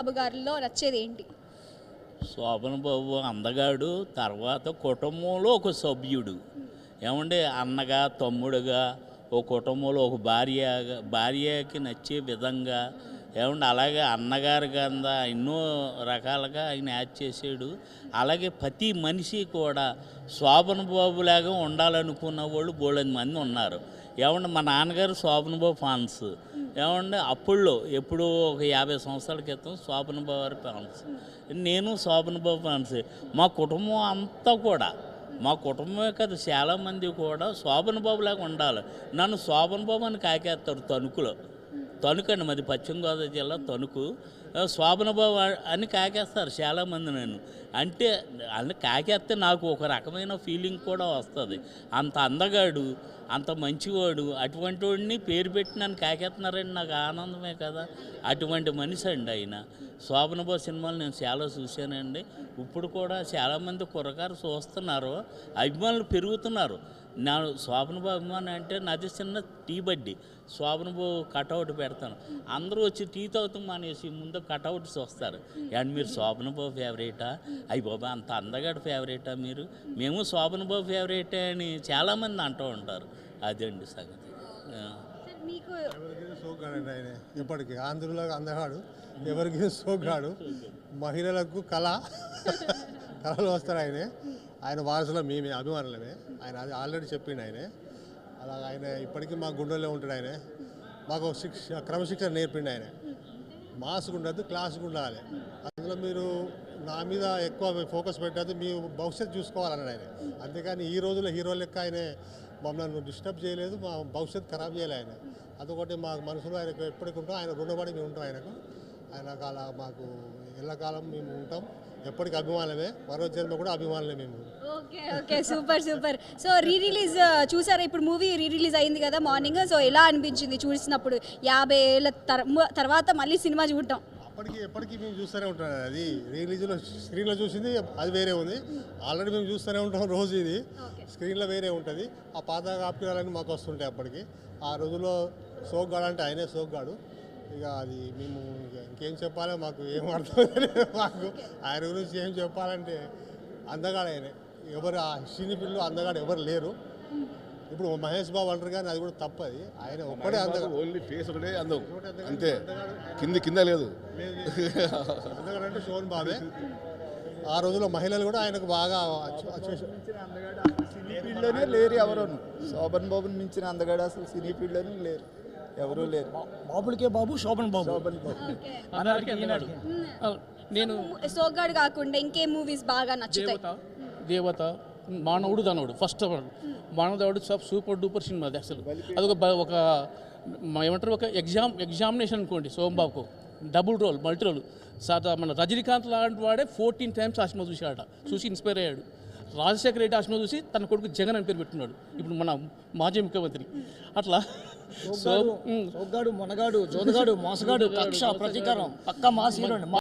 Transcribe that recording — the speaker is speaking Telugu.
బాబు గారిలో నచ్చేది ఏంటి? శోభన్ బాబు అందగాడు, తర్వాత కుటుంబంలో ఒక సభ్యుడు. ఏమంటే అన్నగా, తమ్ముడుగా, ఒక కుటుంబంలో ఒక భార్యకి నచ్చే విధంగా, ఏమంటే అలాగే అన్నగారి కింద ఎన్నో రకాలుగా ఆయన యాడ్ చేసాడు. అలాగే ప్రతి మనిషి కూడా శోభన్ బాబులాగా ఉండాలనుకున్న వాళ్ళు బోలెడు మంది ఉన్నారు. ఏమంటే మా నాన్నగారు శోభన్ బాబు ఫ్యాన్స్. ఏమంటే అప్పుల్లో ఎప్పుడో ఒక 50 సంవత్సరాల క్రితం శోభన్ బాబు గారి ఫ్యాన్స్. నేను శోభన్ బాబు ఫ్యాన్స్. మా కుటుంబం అంతా కూడా, మా కుటుంబమే కాదు చాలామంది కూడా శోభన్ బాబులాగా ఉండాలి. నన్ను శోభన్ బాబు అని కాకేస్తారు తణుకులో. తణుకు మాది పశ్చిమ గోదావరి జిల్లా తణుకు. శోభన్ బాబు అని కాకేస్తారు చాలామంది నన్ను. అంటే అన్ని కాకేస్తే నాకు ఒక రకమైన ఫీలింగ్ కూడా వస్తుంది. అంత అందగాడు, అంత మంచివాడు, అటువంటి వాడిని పేరు పెట్టి నన్ను కాకేస్తున్నారండి, నాకు ఆనందమే కదా. అటువంటి మనిషి అండి ఆయన. శోభన్ బాబు సినిమాలు నేను చాలా చూశానండి. ఇప్పుడు కూడా చాలామంది కుర్రకారు చూస్తున్నారు, అభిమానులు పెరుగుతున్నారు. నా శోభన్ బాబు అభిమానం అంటే నాది చిన్న టీ బడ్డీ. శోభన్ బాబు కటౌట్ పెడతాను, అందరూ వచ్చి టీ తాగుతాం మానేసి ముందు కటౌట్స్ వస్తారు. అండ్ మీరు శోభన్ బాబు ఫేవరెటా? అయ్యి బాబా అంత అందగాడు ఫేవరెటా మీరు? మేము శోభన్ బాబు ఫేవరెటే అని చాలామంది అంటూ ఉంటారు. అదండి సంగతి. మీకు సోగ్గాడండి ఆయన. ఇప్పటికీ ఆంధ్రులో అందగాడు, ఎవరికి సోగ్గాడు. మహిళలకు కళలు వస్తారు ఆయనే. ఆయన వారసులో మేమే అభిమానులమే. ఆయన అది ఆల్రెడీ చెప్పిండు ఆయనే. అలా ఆయన ఇప్పటికీ మా గుండెల్లో ఉంటాడు ఆయన. మాకు క్రమశిక్షణ నేర్పిండు ఆయన. మాస్కు ఉండద్దు, క్లాస్కు ఉండాలి. అందులో మీరు నా మీద ఎక్కువ ఫోకస్ పెట్టద్దు, మీ భవిష్యత్తు చూసుకోవాలన్నాడు ఆయన. అంతేకాని ఈ రోజుల్లో హీరో లెక్క ఆయన మమ్మల్ని డిస్టర్బ్ చేయలేదు, మా భవిష్యత్తు ఖరాబ్ చేయలేదు ఆయన. అదొకటి మా మనసులో ఆయనకు ఎప్పటికి ఉంటాం. ఆయన రుణపడి మేము ఉంటాం ఆయనకు. ఆయనకు అలా మాకు ఎల్లకాలం మేము ఉంటాం. ఎప్పటికీ అభిమానమే, మరో జన్మ కూడా అభిమానులే మేము. Okay okay, super super. So release చూసారా? ఇప్పుడు మూవీ రిలీజ్ అయింది కదా మార్నింగ్. సో ఎలా అనిపించింది చూసినప్పుడు? 50 ఏళ్ళ తర్వాత మళ్ళీ సినిమా చూడటం. ఎప్పటికీ మేము చూస్తూనే ఉంటాం. అది రిలీజ్లో స్క్రీన్లో చూసింది అది వేరే ఉంది. ఆల్రెడీ మేము చూస్తూనే ఉంటాం రోజు. ఇది స్క్రీన్లో వేరే ఉంటుంది. ఆ పాత కాపురాలన్నీ మాకు వస్తుంటాయి. అప్పటికి ఆ రోజుల్లో సోగ్గాడు అంటే ఆయనే సోగ్గాడు. ఇక అది మేము ఇంకేం చెప్పాలో మాకు ఏం అర్థం. మాకు ఆయన గురించి ఏం చెప్పాలంటే అందగాడు ఆయనే. ఎవరు ఆ సినీ ఫీల్డ్లో అందగాడు ఎవరు లేరు. ఇప్పుడు మహేష్ బాబు అంటారు కానీ అది కూడా తప్పది. ఆయన ఒక్కడే అందగాడు. ఓన్లీ ఫేస్ ఒకటే అందం అంతే, కింద లేదు. అందగాడు అంటే శోభన్ బాబే. ఆ రోజుల్లో మహిళలు కూడా ఆయనకు బాగా సినీ ఫీల్డ్లోనే లేరు ఎవరు. శోభన్ బాబుని మించిన అందగాడు అసలు సినీ ఫీల్డ్లోనే లేరు, ఎవరూ లేరు. బాబులకే బాబు శోభన్ బాబు. నేను సోగ్గాడు కాకుండా ఇంకే మూవీస్ బాగా నచ్చుతాయి? దేవత, మానవుడు ధనవుడు. ఫస్ట్ మానవుడు సూపర్ డూపర్ సినిమా అది. అసలు అదొక ఏమంటారు, ఒక ఎగ్జామినేషన్ అనుకోండి. సోమబాబుకు డబుల్ రోల్, మల్టీ రోల్. మన రజనీకాంత్ లాంటి వాడే 14 టైమ్స్ ఆ సినిమా చూసాడట. చూసి ఇన్స్పైర్ అయ్యాడు. రాజశేఖర రెడ్డి ఆ సినిమా చూసి తన కొడుకు జగన్ అని పేరు పెట్టుకున్నాడు, ఇప్పుడు మన మాజీ ముఖ్యమంత్రి. అట్లా సోగ్గాడు, మొనగాడు, జోదగాడు, మోసగాడు, కక్ష, ప్రతీకారం, పక్కా మాస్ హీరో.